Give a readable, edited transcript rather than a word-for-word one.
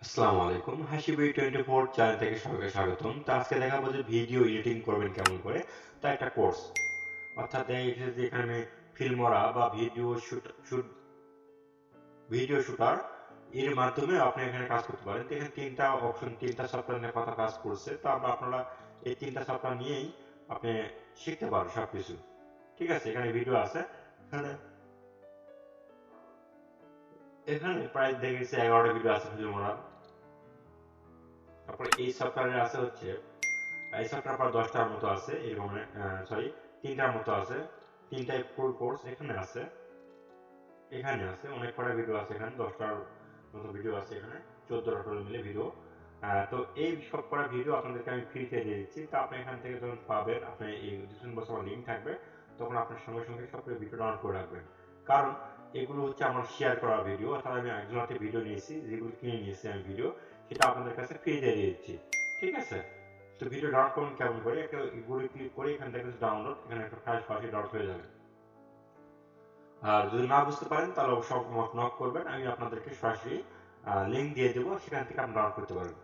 আসসালামু আলাইকুম, হাসিবি 24 চ্যানেল থেকে সবাইকে স্বাগতম। তো আজকে দেখাবো যে ভিডিও এডিটিং করবেন কেমন করে, তা একটা কোর্স। অর্থাৎ যে এখানে ফিল্মরা বা ভিডিও শুটার এর মাধ্যমে আপনি এখানে কাজ করতে পারেন। তো এখানে তিনটা অপশন, তিনটা সফটওয়্যার নিয়ে কথা কাজ করছে। তো আপনারা এই তিনটা সফটওয়্যার নিয়েই আপনি শিখতে পারেন সবকিছু। ঠিক আছে, এখানে ভিডিও আছে। এখানে এখানে প্রায় দেখেছি 11টা ভিডিও আছে ফিল্মরা। তারপরে এই সফটওয়্যারে আছে হচ্ছে এই সফটওয়্যার প্রায় 10টার মতো আছে, এরকম সরি 3টার মতো আছে। তিনটায় ফুল কোর্স এখানে আছে। এখানে আছে অনেক কটা ভিডিও আছে, এখানে 10টার মতো ভিডিও আছে, এখানে 14টা টোটাল মিলে ভিডিও। তো এই সব কটা ভিডিও আপনাদেরকে আমি ফ্রিতে দিয়ে দিচ্ছি। তো আপনি এখান থেকে যখন পাবেন, আপনি এই ডিসক্রিপশন বক্সে আমার লিঙ্ক থাকবে, তখন আপনার সঙ্গে সঙ্গে সবগুলো ভিডিও ডাউনলোড করে রাখবেন। কারণ এগুলো হচ্ছে আমার শেয়ার করা ভিডিও, অর্থাৎ আমি একজন হাতে ভিডিও নিয়েছি, যেগুলো কিনে নিয়েছি আমি ভিডিও, সেটা আপনাদের কাছে ফ্রিতে দিয়ে দিচ্ছি। ঠিক আছে, তো ভিডিও ডাউনলোড করুন কেমন করে, একটা গুগলে ক্লিক করে এখান থেকে ডাউনলোড, এখানে একটা ফাইল সরাসরি ডাউনলোড হয়ে যাবে। আর যদি না বুঝতে পারেন তাহলে অবশ্যই আমাকে নক করবেন, আমি আপনাদেরকে সরাসরি লিঙ্ক দিয়ে দেবো, সেখান থেকে আপনি ডাউনলোড করতে পারবেন।